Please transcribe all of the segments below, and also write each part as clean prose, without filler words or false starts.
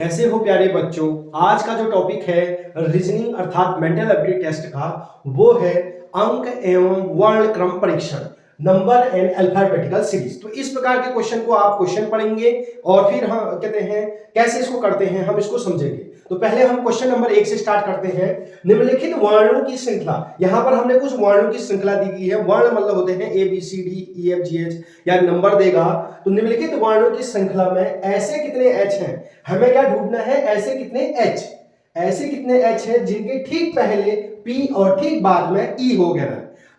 कैसे हो प्यारे बच्चों। आज का जो टॉपिक है रीजनिंग अर्थात मेंटल एबिलिटी टेस्ट का, वो है अंक एवं वर्ण क्रम परीक्षण, नंबर एंड अल्फाबेटिकल सीरीज। तो इस प्रकार के क्वेश्चन को आप क्वेश्चन पढ़ेंगे और फिर हम कहते हैं कैसे इसको करते हैं, हम इसको समझेंगे। तो पहले हम क्वेश्चन नंबर 1 से स्टार्ट करते हैं। निम्नलिखित वर्णों की श्रृंखला, यहाँ पर हमने कुछ वर्णों की श्रृंखला दी गई है। वर्ण मतलब होते हैं A B C D E F G H, या नंबर देगा। तो निम्नलिखित वर्णों की श्रृंखला में ऐसे कितने एच हैं, हमें क्या ढूंढना है, ऐसे कितने एच, ऐसे कितने एच हैं जिनके ठीक पहले पी और ठीक बाद में ई हो गया।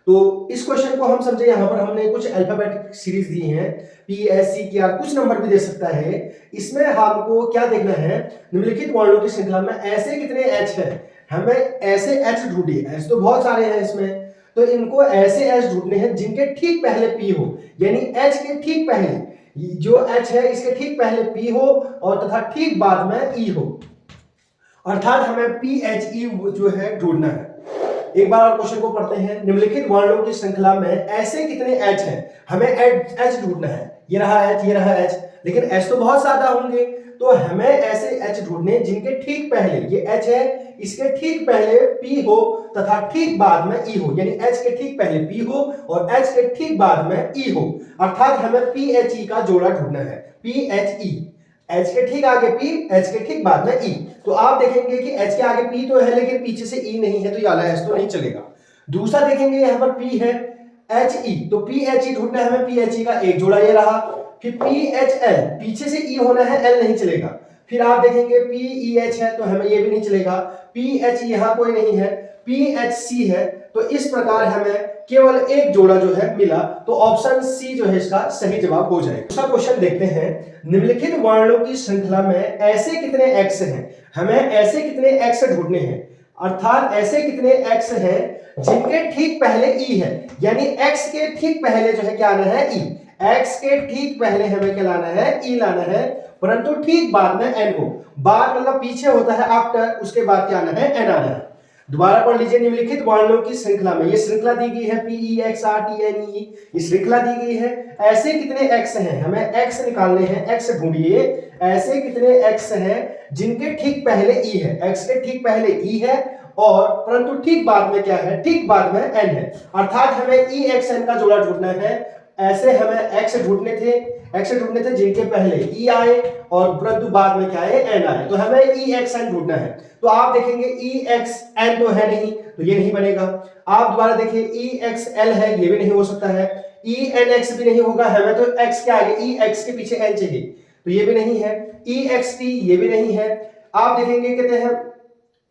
तो इस क्वेश्चन को हम समझे, यहाँ पर हमने कुछ अल्फाबेटिक सीरीज दी है, पी एस सी के आर, कुछ नंबर भी दे सकता है। इसमें हमको क्या देखना है, निम्नलिखित वर्णों की श्रृंखला में ऐसे कितने एच हैं, हमें ऐसे एच ढूंढिए। एच तो बहुत सारे हैं इसमें, तो इनको ऐसे एच ढूंढने हैं जिनके ठीक पहले पी हो, यानी एच के ठीक पहले, जो एच है इसके ठीक पहले पी हो और तथा ठीक बाद में ई हो, अर्थात हमें पी एच ई जो है ढूंढना है। एक बार और क्वेश्चन को पढ़ते हैं। निम्नलिखित वर्णों की श्रृंखला में ऐसे कितने एच हैं, हमें एच ढूंढना है। ये रहा एच, ये रहा एच, लेकिन एच तो बहुत ज्यादा होंगे, तो हमें ऐसे एच ढूंढने जिनके ठीक पहले, ये एच है, इसके ठीक पहले पी हो तथा ठीक बाद में ई हो, यानी एच के ठीक पहले पी हो और एच के ठीक बाद में ई हो, अर्थात हमें पी एच ई का जोड़ा ढूंढना है। पी एच ई, एच के ठीक आगे पी, एच के ठीक बाद में ई। तो आप देखेंगे कि एच के आगे पी तो है लेकिन पीछे से ई नहीं है, तो ये वाला एच तो नहीं चलेगा। दूसरा देखेंगे यहाँ पर पी है, एच ई, तो पी एच ई ढूंढना है हमें, पी एच ई का एक जोड़ा ये रहा। फिर पी एच एल, पीछे से ई होना है, एल नहीं चलेगा। फिर आप देखेंगे पी ई एच है, तो हमें ये भी नहीं चलेगा। पी एच यहाँ कोई नहीं है, पी एच सी है, तो इस प्रकार हमें केवल एक जोड़ा जो है मिला, तो ऑप्शन सी जो है इसका सही जवाब हो जाएगा। दूसरा क्वेश्चन देखते हैं। निम्नलिखित वर्णों की श्रृंखला में ऐसे कितने एक्स हैं, हमें ऐसे कितने एक्स ढूंढने हैं, अर्थात ऐसे कितने एक्स हैं जिनके ठीक पहले ई है, यानी एक्स के ठीक पहले जो है क्या आना है, ई। एक्स के ठीक पहले हमें क्या लाना है, ई लाना है, परंतु ठीक बाद में एन हो। बाद मतलब पीछे होता है आफ्टर, उसके बाद क्या आना है, एन आना है। दोबारा पढ़ लीजिए। निम्नलिखित वर्णों की श्रृंखला में, ये श्रृंखला दी गई है P E X R T N E, ये श्रृंखला दी गई है। ऐसे कितने एक्स हैं, हमें एक्स निकालने हैं, एक्स ढूंढिए। ऐसे कितने एक्स हैं जिनके ठीक पहले ई है, एक्स के ठीक पहले ई है और परंतु ठीक बाद में क्या है, ठीक बाद में एन है, अर्थात हमें ई एक्स एन का जोड़ा ढूंढना है। ऐसे हमें एक्स ढूंढने थे जिनके पहले ई आए और परंतु बाद में क्या है, एन आए, तो हमें ई एक्स एन ढूंढना है। तो आप देखेंगे ई एक्स एन तो है नहीं, तो ये नहीं बनेगा। आप दोबारा देखिए, ई एक्स एल है, ये भी नहीं हो सकता है। ई एन एक्स भी नहीं होगा, हमें तो एक्स के आगे ई एक्स के पीछे एन चाहिए, तो ये भी नहीं है। ई एक्स टी, ये भी नहीं है। आप देखेंगे कहते हैं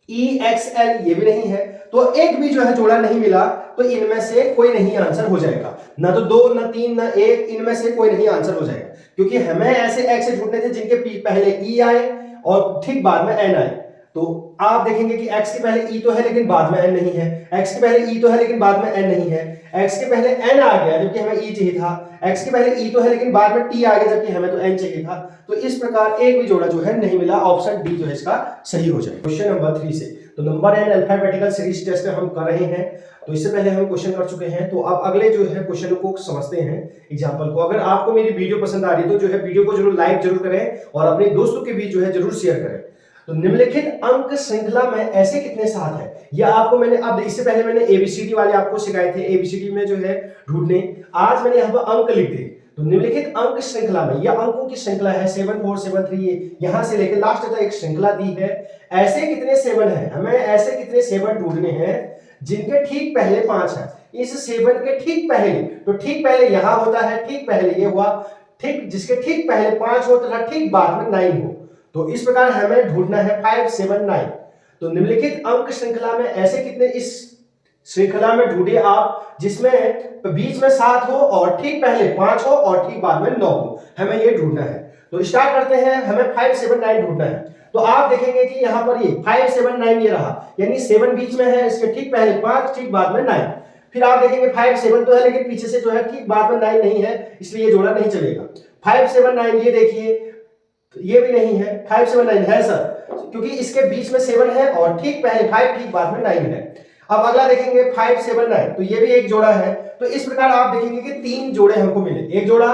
ई एक्स एल, ये भी नहीं है। तो एक भी जो है जोड़ा नहीं मिला, तो इनमें से कोई नहीं आंसर हो जाएगा। ना तो 2, ना 3, ना 1, इनमें से कोई नहीं आंसर हो जाएगा, क्योंकि हमें ऐसे एक्स ढूंढने थे जिनके पहले ई आए और ठीक बाद में एन आए। तो आप देखेंगे कि x के पहले e तो है लेकिन बाद में n नहीं है, x के पहले e तो है लेकिन बाद में n नहीं है, x के पहले n आ गया जबकि हमें e चाहिए था, x के पहले e तो है लेकिन बाद में t आ गया जबकि हमें तो n चाहिए था। तो इस प्रकार एक भी जोड़ा जो है नहीं मिला, ऑप्शन डी जो है इसका सही हो जाएगा। क्वेश्चन नंबर 3 से, तो number and alphabetical series test हम कर रहे हैं। तो इससे पहले हम क्वेश्चन कर चुके हैं, तो अब अगले जो है क्वेश्चन को समझते हैं, एग्जांपल को। अगर आपको मेरी वीडियो पसंद आ रही है तो जो है वीडियो को जरूर लाइक जरूर करें और अपने दोस्तों के बीच जो है जरूर शेयर करें। तो निम्नलिखित अंक श्रृंखला में ऐसे कितने साथ हैं, या आपको मैंने, अब इससे पहले मैंने एबीसीडी वाले आपको सिखाए थे, एबीसीडी में जो है ढूंढने, आज मैंने यहाँ पर अंक लिख दिए। तो निम्नलिखित अंक श्रृंखला में, यह अंकों की श्रृंखला है 7 4 7 3, यहां से लेकर लास्ट तक एक श्रृंखला दी है। ऐसे कितने 7 है, हमें ऐसे कितने 7 ढूंढने हैं जिनके ठीक पहले 5 है। इस 7 के ठीक पहले, तो ठीक पहले यहां होता है, ठीक पहले ये हुआ, ठीक जिसके ठीक पहले 5 हो तथा ठीक बाद में 9 हो, तो इस प्रकार हमें ढूंढना है 5 7 9। तो निम्नलिखित अंक श्रृंखला में ऐसे कितने, इस श्रृंखला में ढूंढिए आप जिसमें बीच में 7 हो और ठीक पहले 5 हो और ठीक बाद में 9 हो, हमें ये ढूंढना है। तो स्टार्ट करते हैं, हमें 5 7 9 ढूंढना है। तो आप देखेंगे कि यहाँ पर ये 5 7 9 ये रहा, यानी 7 बीच में है, इसके ठीक पहले 5, ठीक बाद में 9। फिर आप देखेंगे 5 7 तो है लेकिन पीछे से जो है ठीक बाद में 9 नहीं है, इसलिए ये जोड़ा नहीं चलेगा। 5 7 9 ये देखिए, ये भी नहीं है। 5 7 9 है सर, क्योंकि इसके बीच में 7 है और ठीक पहले 5 ठीक बाद में 9 है। अब अगला देखेंगे 5 7 9, तो ये भी एक जोड़ा है। तो इस प्रकार आप देखेंगे कि 3 जोड़े हमको मिले, एक जोड़ा,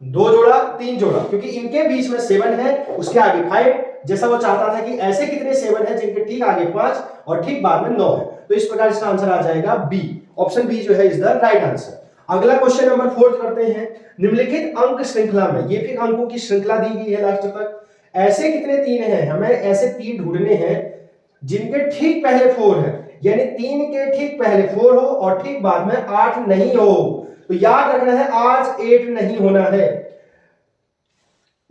2 जोड़ा, 3 जोड़ा, क्योंकि इनके बीच में 7 है, उसके आगे 5 जैसा वो चाहता था कि ऐसे कितने 7 है जिनके ठीक आगे 5 और ठीक बाद में 9 है। तो इस प्रकार इसका आंसर आ जाएगा बी, ऑप्शन बी जो है इज द राइट आंसर। अगला क्वेश्चन नंबर 4 करते हैं। निम्नलिखित अंक श्रृंखला में, ये फिर अंकों की श्रृंखला दी गई है लास्ट तक, ऐसे कितने 3 हैं, हमें ऐसे 3 ढूंढने हैं जिनके ठीक पहले 4 है, यानी 3 के ठीक पहले 4 हो और ठीक बाद में 8 नहीं हो। तो याद रखना है आज 8 नहीं होना है,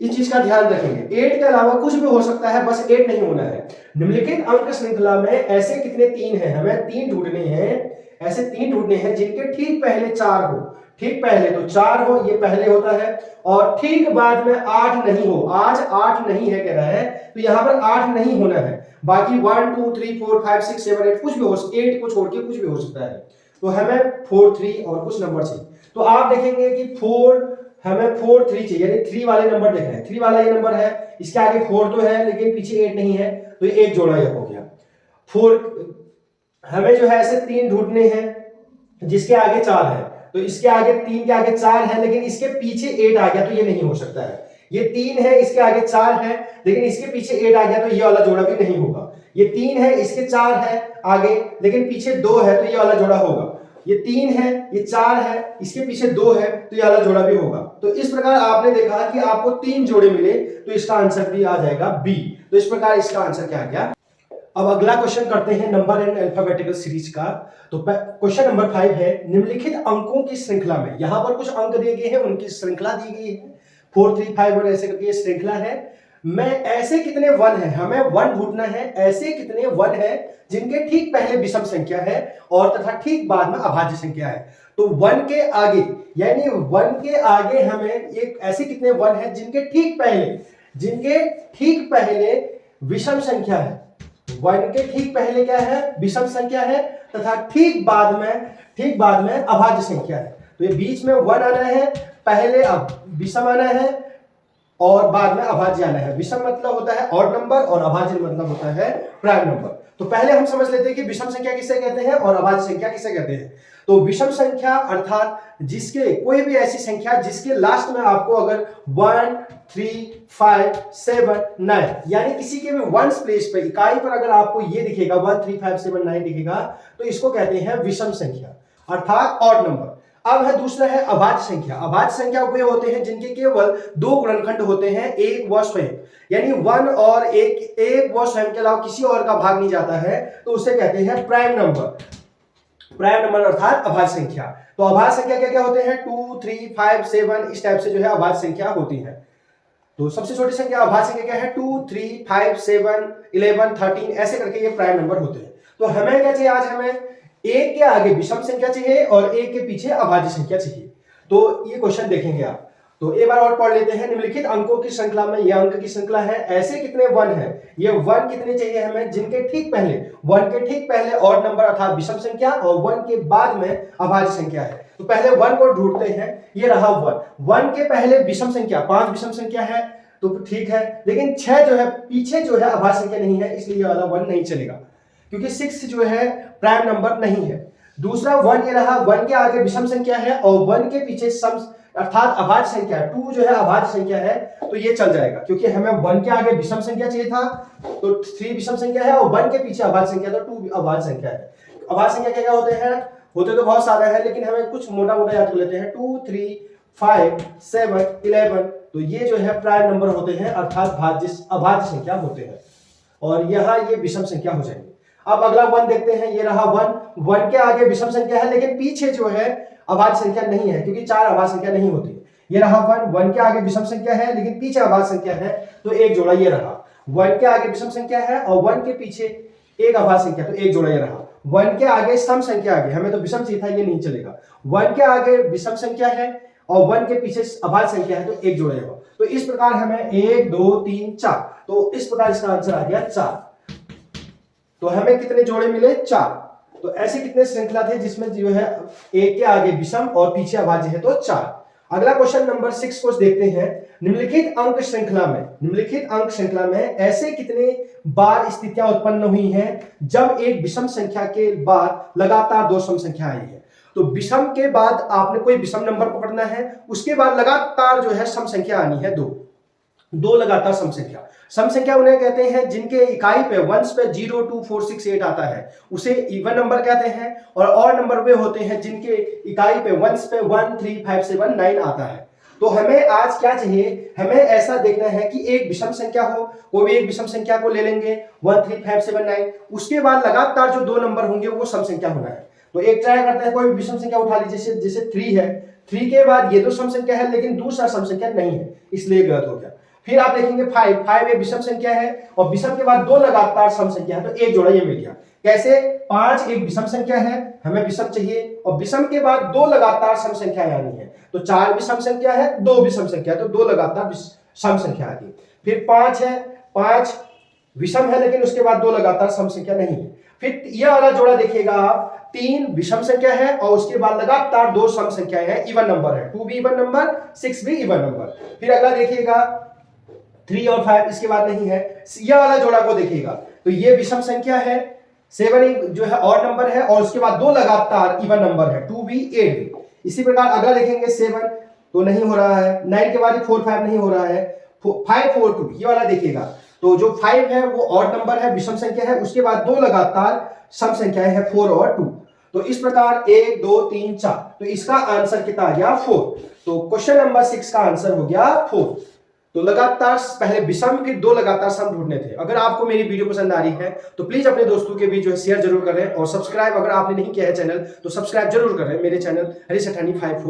इस चीज का ध्यान रखेंगे। 8 के अलावा कुछ भी हो सकता है, बस 8 नहीं होना है। निम्नलिखित अंक श्रृंखला में ऐसे कितने 3 हैं, हमें 3 ढूंढने हैं, ऐसे 3 ढूंढने हैं जिनके ठीक पहले 4 हो। ठीक पहले तो 4 हो, ये पहले होता है, और ठीक बाद में 8 नहीं हो। आज 8 नहीं है कह रहा है, तो यहां पर 8 नहीं होना है। बाकी 1 2 3 4 5 6 7 8 कुछ भी हो, 8 को छोड़ के कुछ भी हो सकता है। तो हमें 4 3 और कुछ नंबर चाहिए। तो आप देखेंगे कि 4 हमें 4 3 चाहिए, यानी 3 वाले नंबर देख रहे हैं। 3 वाला ये नंबर है, इसके आगे 4 तो है लेकिन पीछे 8 नहीं है, तो ये एक जोड़ा ये हो गया। 4 हमें जो है ऐसे 3 ढूंढने हैं जिसके आगे 4 है, तो इसके आगे 3 के आगे 4 है लेकिन इसके पीछे 8 आ गया, तो ये नहीं हो सकता है। ये 3 है, इसके आगे 4 है लेकिन इसके पीछे 8 आ गया, तो ये वाला जोड़ा भी नहीं होगा। ये 3 है, इसके 4 है आगे लेकिन पीछे 2 है, तो ये वाला जोड़ा होगा। ये 3 है, ये 4 है, इसके पीछे 2 है, तो ये वाला जोड़ा भी होगा। तो इस प्रकार आपने देखा कि आपको 3 जोड़े मिले, तो इसका आंसर भी आ जाएगा बी। तो इस प्रकार इसका आंसर क्या आ गया। अब अगला क्वेश्चन करते हैं नंबर एंड अल्फाबेटिकल सीरीज का। तो क्वेश्चन नंबर 5 है, निम्नलिखित अंकों की श्रृंखला में, यहां पर कुछ अंक दिए गए हैं, उनकी श्रृंखला दी गई है 4 3 5 और ऐसे करके श्रृंखला है। मैं ऐसे कितने 1 है, हमें 1 ढूंढना है, ऐसे कितने 1 है जिनके ठीक पहले विषम संख्या है और तथा ठीक बाद में अभाज्य संख्या है। तो 1 के आगे, यानी 1 के आगे हमें एक ऐसे कितने 1 है जिनके ठीक पहले विषम संख्या है। 1 के ठीक पहले क्या है, विषम संख्या है, तथा ठीक बाद में अभाज्य संख्या है। तो ये बीच में 1 आना है, पहले अब विषम आना है और बाद में अभाज्य आना है। विषम मतलब होता है ऑड नंबर और अभाज्य मतलब होता है प्राइम नंबर। तो पहले हम समझ लेते हैं कि विषम संख्या किसे कहते हैं और अभाज्य संख्या किसे कहते हैं। तो विषम संख्या अर्थात जिसके कोई भी ऐसी संख्या जिसके लास्ट में आपको अगर 1 3 5 7 9 यानी किसी के भी वंस प्लेस पे इकाई पर अगर आपको ये दिखेगा 1 3 5 7 9 दिखेगा, तो इसको कहते हैं विषम संख्या अर्थात ऑड नंबर। अब है दूसरा है अभाज्य संख्या। अभाज्य संख्या वे होते हैं जिनके केवल 2 गुणनखंड होते हैं, एक व स्वयं, यानी 1 और एक व स्वयं के अलावा किसी और का भाग नहीं जाता है, तो उसे कहते हैं प्राइम नंबर। प्राइम नंबर अर्थात अभाज्य संख्या। तो अभाज्य संख्या क्या क्या होते हैं, 2 3 5 7 इस टाइप से जो है अभाज्य संख्या होती है। तो सबसे छोटी संख्या अभाज्य संख्या क्या है, 2 3 5 7 11 13 ऐसे करके ये प्राइम नंबर होते हैं। तो हमें क्या चाहिए, आज हमें एक के आगे विषम संख्या चाहिए और एक के पीछे अभाज्य संख्या चाहिए। तो ये क्वेश्चन देखेंगे आप। तो एक बार और पढ़ लेते हैं। निम्नलिखित अंकों की श्रृंखला में, यह अंक की श्रृंखला है, ऐसे कितने 1 है, ये 1 कितने चाहिए हमें जिनके ठीक पहले 1 के ठीक पहले ऑड नंबर अर्थात विषम संख्या और 1 के बाद में अभाज्य संख्या है। तो पहले 1 को ढूंढते हैं, ये रहा 1 के पहले विषम संख्या 5 विषम संख्या है, तो ठीक है, लेकिन 6 जो है पीछे जो है अभाज्य संख्या नहीं है, इसलिए वाला 1 नहीं चलेगा क्योंकि 6 जो है प्राइम नंबर नहीं है। दूसरा 1 ये रहा, 1 के आगे विषम संख्या है और 1 के पीछे सम अर्थात अभाज्य संख्या 2 जो है अभाज्य संख्या है, तो ये चल जाएगा क्योंकि हमें 1 के आगे विषम संख्या चाहिए था, तो 3 विषम संख्या है और 1 के पीछे अभाज्य संख्या, तो 2 अभाज्य संख्या है। अभाज्य संख्या क्या क्या होते तो बहुत सारे हैं, लेकिन हमें कुछ मोटा मोटा याद कर लेते हैं। 2 3 5 7 11, तो ये जो है प्राइम नंबर होते हैं अर्थात अभाज्य संख्या होते हैं और यहाँ ये विषम संख्या हो जाएंगे। अब अगला 1 देखते हैं, ये रहा 1 के आगे विषम संख्या है लेकिन पीछे जो है अभाज्य संख्या नहीं है क्योंकि 4 अभाज्य संख्या नहीं होती। ये रहा 1 के आगे विषम संख्या है लेकिन पीछे अभाज्य संख्या है, तो एक जोड़ा ये रहा। 1 के आगे विषम संख्या है और 1 के पीछे एक अभाज्य संख्या, तो एक जोड़ा ये रहा। 1 के आगे सम संख्या आगे, हमें तो विषम चाहिए था, ये नहीं चलेगा। 1 के आगे विषम संख्या है और 1 के पीछे अभाज्य संख्या है, तो एक जोड़ा होगा। तो इस प्रकार हमें 1 2 3 4, तो इस प्रकार इसका आंसर आ गया 4। तो हमें कितने जोड़े मिले, 4। तो ऐसे कितने श्रृंखला थे जिसमें जो है एक के आगे विषम और पीछे अभाज्य है, तो 4। अगला क्वेश्चन नंबर 6 को देखते हैं। निम्नलिखित अंक श्रृंखला में ऐसे कितने बार स्थितियां उत्पन्न हुई हैं जब एक विषम संख्या के बाद लगातार 2 सम संख्या आई है। तो विषम के बाद आपने कोई विषम नंबर पकड़ना है, उसके बाद लगातार जो है सम संख्या आनी है 2। दो लगातार सम संख्या। सम संख्या उन्हें कहते हैं जिनके इकाई पे वंस पे 0, 2, 4, 6, 8 आता है, उसे इवन नंबर कहते हैं। और ऑड नंबर वे होते हैं जिनके इकाई पे वंस पे 1, 3, 5, 7, 9 आता है। तो हमें आज क्या चाहिए, हमें ऐसा देखना है कि एक विषम संख्या हो, कोई भी एक विषम संख्या को ले लेंगे 1, 3, 5, 7, 9, उसके बाद लगातार जो दो नंबर होंगे वो सम संख्या होना है। तो एक ट्राई करते हैं, कोई भी विषम संख्या उठा लीजिए, जैसे 3 है, 3 के बाद ये तो सम संख्या है लेकिन दूसरा सम संख्या नहीं है, इसलिए गलत हो गया। फिर आप देखेंगे 5 एक विषम संख्या है और विषम के बाद दो लगातार सम संख्या है, तो एक जोड़ा ये मिल गया। कैसे, 5 एक विषम संख्या है, हमें विषम चाहिए और विषम के बाद दो लगातार सम संख्याएं आनी है, तो 4 विषम संख्या है, 2 विषम संख्या, तो दो लगातार सम संख्या आ गई। फिर 5 है, 5 विषम है लेकिन उसके बाद दो लगातार सम संख्या नहीं है। फिर यह वाला जोड़ा देखिएगा आप, 3 विषम संख्या है और उसके बाद लगातार दो सम संख्याएं हैं, इवन नंबर है, 2 भी इवन नंबर, 6 भी इवन नंबर। फिर अगला देखिएगा 3 और 5, इसके बाद नहीं है। यह वाला जोड़ा को देखिएगा, तो ये विषम संख्या है, 7 जो है ऑड नंबर है और उसके बाद दो लगातार इवन नंबर है, 2 भी 8 भी। इसी प्रकार अगला देखेंगे 7 तो नहीं हो रहा है, 9 के बाद 4, 5 नहीं हो रहा है, 5, 4, 2 ये वाला देखिएगा, तो जो 5 है वो ऑड नंबर है, विषम संख्या है, उसके बाद दो लगातार सम संख्याएं हैं 4 और 2। तो इस प्रकार 1, 2, 3, 4, तो इसका आंसर कितना आ गया 4। तो क्वेश्चन नंबर 6 का आंसर हो गया 4। तो लगातार पहले विषम फिर दो लगातार सम ढूंढने थे। अगर आपको मेरी वीडियो पसंद आ रही है तो प्लीज अपने दोस्तों के बीच जो है शेयर जरूर करें और सब्सक्राइब अगर आपने नहीं किया है चैनल तो सब्सक्राइब जरूर करें मेरे चैनल हरीश अठानी 54।